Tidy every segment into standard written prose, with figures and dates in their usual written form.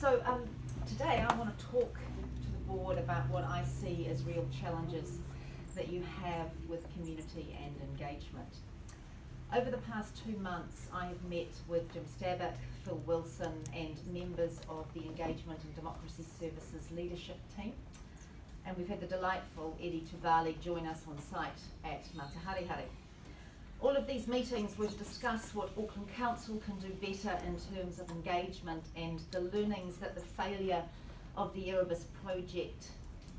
Today I want to talk to the board about what I see as real challenges that you have with community and engagement. Over the past 2 months, I have met with Jim Stabbuck, Phil Wilson, and members of the Engagement and Democracy Services leadership team. And we've had the delightful Eddie Tavali join us on site at Mataharihari. All of these meetings were to discuss what Auckland Council can do better in terms of engagement and the learnings that the failure of the Erebus project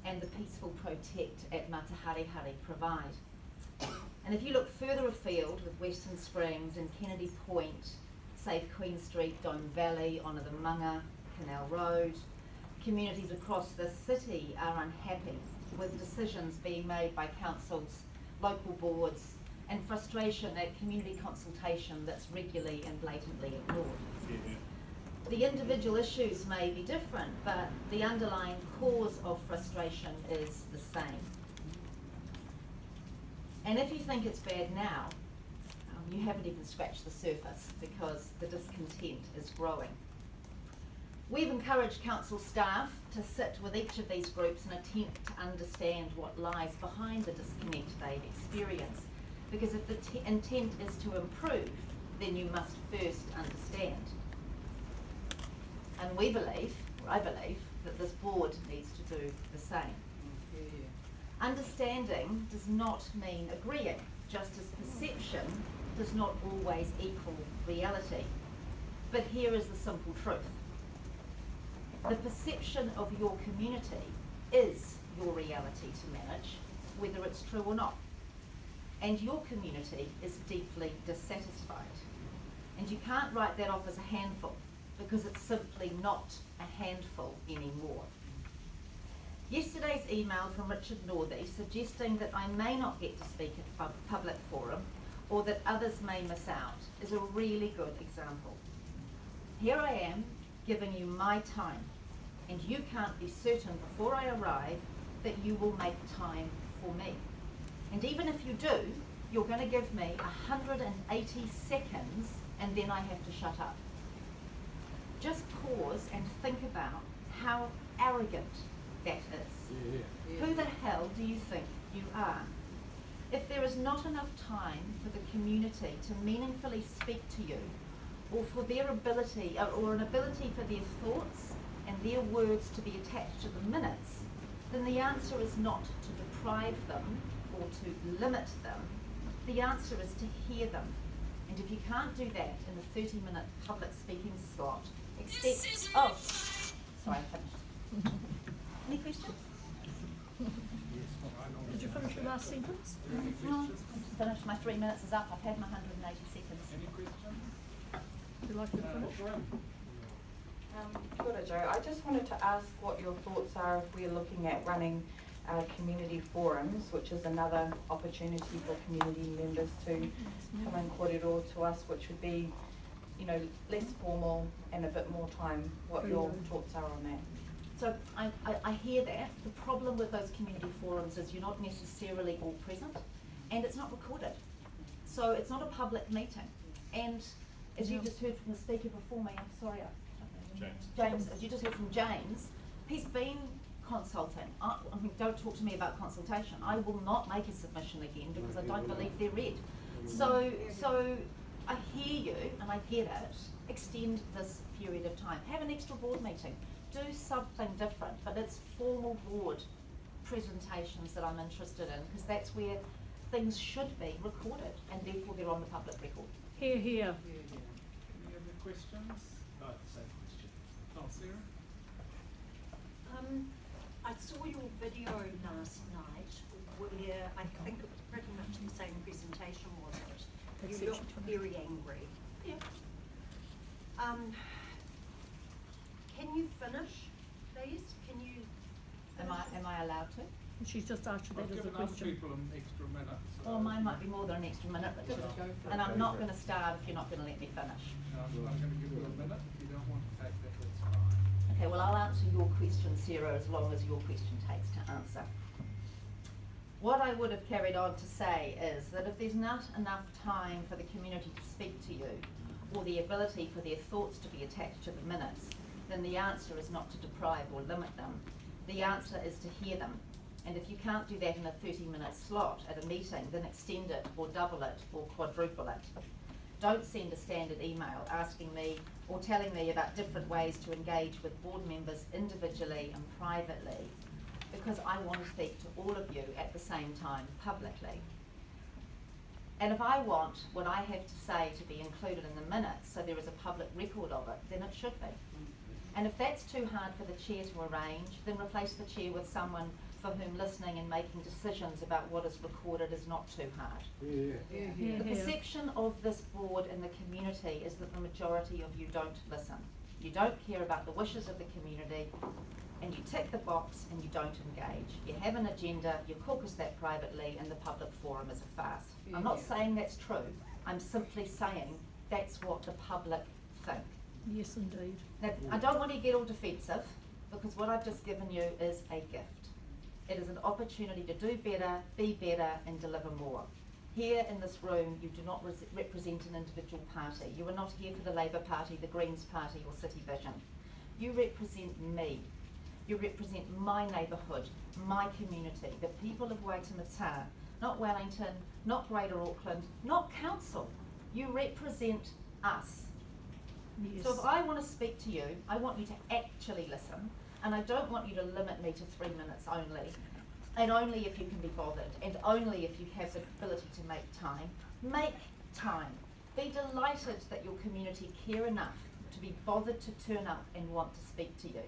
and the Peaceful Protect at Mataharihari provide. And if you look further afield with Western Springs and Kennedy Point, Save Queen Street, Dome Valley, Honour the Manga, Canal Road, communities across the city are unhappy with decisions being made by councils, local boards, and frustration at community consultation that's regularly and blatantly ignored. The individual issues may be different, but the underlying cause of frustration is the same. And if you think it's bad now, you haven't even scratched the surface because the discontent is growing. We've encouraged council staff to sit with each of these groups and attempt to understand what lies behind the disconnect they've experienced. Because if the intent is to improve, then you must first understand. And we believe, or I believe, that this board needs to do the same. Understanding does not mean agreeing, just as perception does not always equal reality. But here is the simple truth. The perception of your community is your reality to manage, whether it's true or not. And your community is deeply dissatisfied. And you can't write that off as a handful, because it's simply not a handful anymore. Yesterday's email from Richard Northey suggesting that I may not get to speak at a public forum or that others may miss out is a really good example. Here I am giving you my time, and you can't be certain before I arrive that you will make time for me. And even if you do, you're going to give me 180 seconds and then I have to shut up. Just pause and think about how arrogant that is. Who the hell do you think you are? If there is not enough time for the community to meaningfully speak to you, or for their ability, or an ability for their thoughts and their words to be attached to the minutes, then the answer is not to deprive them or to limit them. The answer is to hear them. And if you can't do that in the 30-minute public speaking slot, expect... Oh, sorry, I finished. Any questions? Did you finish your last sentence? No, I just finished. My 3 minutes is up. I've had my 180 seconds. Any questions? Would you like to finish? Kia ora, Joe. I just wanted to ask what your thoughts are if we're looking at running community forums, which is another opportunity for community members to come and kōrero to us, which would be, less formal and a bit more time. What your thoughts are on that? So I hear that. The problem with those community forums is you're not necessarily all present and it's not recorded. So it's not a public meeting. And as you just heard from the speaker before me, I'm sorry, James, as you just heard from James, he's been consulting. I mean, don't talk to me about consultation. I will not make a submission again because I don't believe they're read. So I hear you and I get it. Extend this period of time. Have an extra board meeting. Do something different, but it's formal board presentations that I'm interested in because that's where things should be recorded and therefore they're on the public record. Here. Any other questions? No, same question. Oh, Sarah? I saw your video last night where I think it was pretty much the same presentation, was it? You looked very angry. Yeah. Can you finish, please? Can you? Am I allowed to? She's just asked you I've that as a given other question. people an extra minute. So Well, mine might be more than an extra minute, Richard. And I'm not going to start if you're not going to let me finish. I'm going to give you a minute. If you don't want to take that, that's fine. Okay, well, I'll answer your question, Sarah, as long as your question takes to answer. What I would have carried on to say is that if there's not enough time for the community to speak to you, or the ability for their thoughts to be attached to the minutes, then the answer is not to deprive or limit them. The answer is to hear them. And if you can't do that in a 30-minute slot at a meeting, then extend it or double it or quadruple it. Don't send a standard email asking me or telling me about different ways to engage with board members individually and privately, because I want to speak to all of you at the same time publicly. And if I want what I have to say to be included in the minutes so there is a public record of it, then it should be. And if that's too hard for the chair to arrange, then replace the chair with someone for whom listening and making decisions about what is recorded is not too hard. Yeah, The yeah. perception of this board in the community is that the majority of you don't listen. You don't care about the wishes of the community, and you tick the box and you don't engage. You have an agenda, you caucus that privately, and the public forum is a farce. I'm not saying that's true, I'm simply saying that's what the public think. Yes, indeed. Now, I don't want to get all defensive, because what I've just given you is a gift. It is an opportunity to do better, be better, and deliver more. Here in this room, you do not represent an individual party. You are not here for the Labour Party, the Greens Party, or City Vision. You represent me. You represent my neighbourhood, my community, the people of Waitemata, not Wellington, not Greater Auckland, not council. You represent us. Yes. So if I want to speak to you, I want you to actually listen, and I don't want you to limit me to 3 minutes only, and only if you can be bothered, and only if you have the ability to make time. Make time. Be delighted that your community care enough to be bothered to turn up and want to speak to you.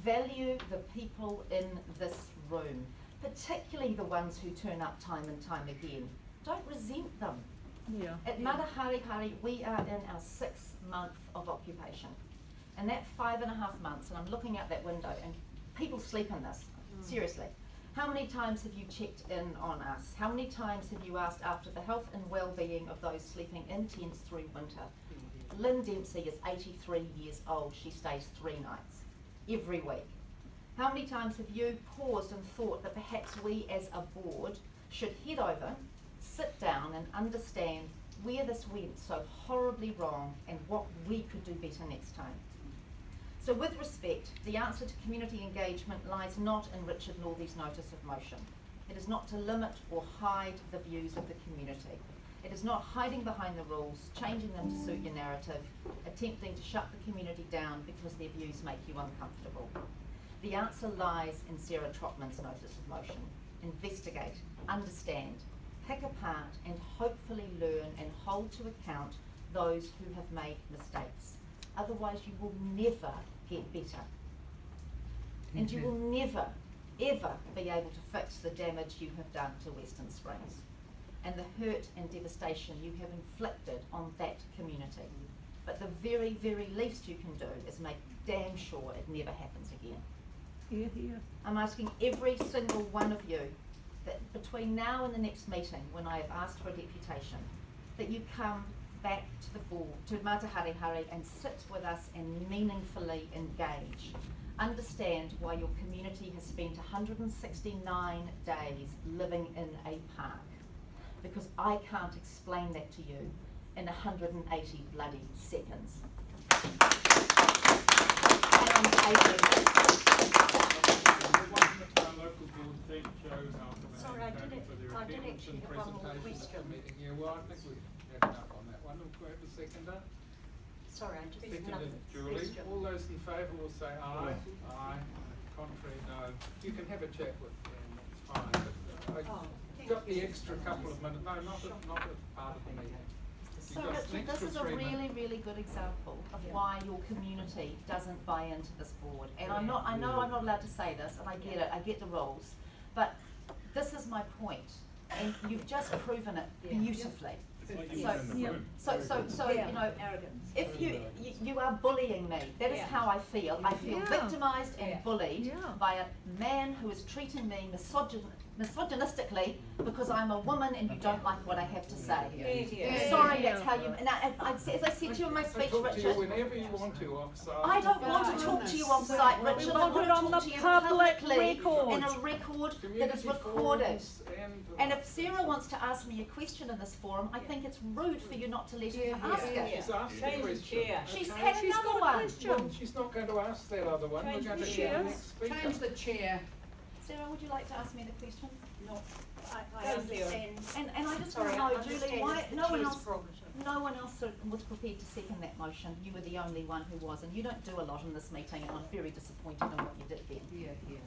Value the people in this room, particularly the ones who turn up time and time again. Don't resent them. Yeah. At Mataharihari, we are in our 6th month of occupation. And that 5.5 months, and I'm looking out that window, and people sleep in this, seriously. How many times have you checked in on us? How many times have you asked after the health and well-being of those sleeping in tents through winter? Lynn Dempsey is 83 years old. She stays 3 nights, every week. How many times have you paused and thought that perhaps we as a board should head over, sit down and understand where this went so horribly wrong and what we could do better next time? So with respect, the answer to community engagement lies not in Richard Northey's notice of motion. It is not to limit or hide the views of the community. It is not hiding behind the rules, changing them to suit your narrative, attempting to shut the community down because their views make you uncomfortable. The answer lies in Sarah Trotman's notice of motion. Investigate, understand, pick apart, and hopefully learn and hold to account those who have made mistakes. Otherwise you will never get better. And you will never, ever be able to fix the damage you have done to Western Springs and the hurt and devastation you have inflicted on that community. But the very, very least you can do is make damn sure it never happens again. Here, here. I'm asking every single one of you that between now and the next meeting, when I have asked for a deputation, that you come back to the board, to Mataharihari, and sit with us and meaningfully engage. Understand why your community has spent 169 days living in a park. Because I can't explain that to you in 180 bloody seconds. Sorry, I did actually have one more question. Yeah, well, I think we've had enough on that one. We'll go to the seconder. Sorry, I just have another Seconded, Julie. question. All those in favour will say aye. Aye. Contrary, no. You can have a chat with them, it's fine. But Oh, I've got the extra couple of minutes. No, not as part of the meeting. So You've got an Richard, this extra is a 3 minutes. really, really good example of why your community doesn't buy into this board. And I know I'm not allowed to say this, and I get it, I get the rules, but this is my point, and you've just proven it beautifully. It's like So- you were in the yeah. room. So Yeah. you know, Arrogance. if you are bullying me, that is Yeah. how I feel. I feel Yeah. victimised and Yeah. bullied Yeah. by a man who is treating me misogynistically because I'm a woman and you don't like what I have to say. Yeah. Sorry, that's how you. And as I said to you in my I speech, talk to you Richard, whenever you want to, officer. I don't want to talk to you off site, We Richard. I want want it to on talk the to you public publicly record. in a record that is Community recorded. forums And if Sarah wants to ask me a question in this forum, I think it's rude for you not to let her ask it. She's asked the Change the question. chair. She's okay? had She's another got a one. question. Well, she's not going to ask that other one. We're Change going to the hear the chair. next speaker. Change the chair. Sarah, would you like to ask me the question? No, I understand. And I just Sorry, want I to know, Julie, understand why it's the no one chair's else, prerogative. no one else was prepared to second that motion. You were the only one who was, and you don't do a lot in this meeting, and I'm very disappointed in what you did then. Here, here.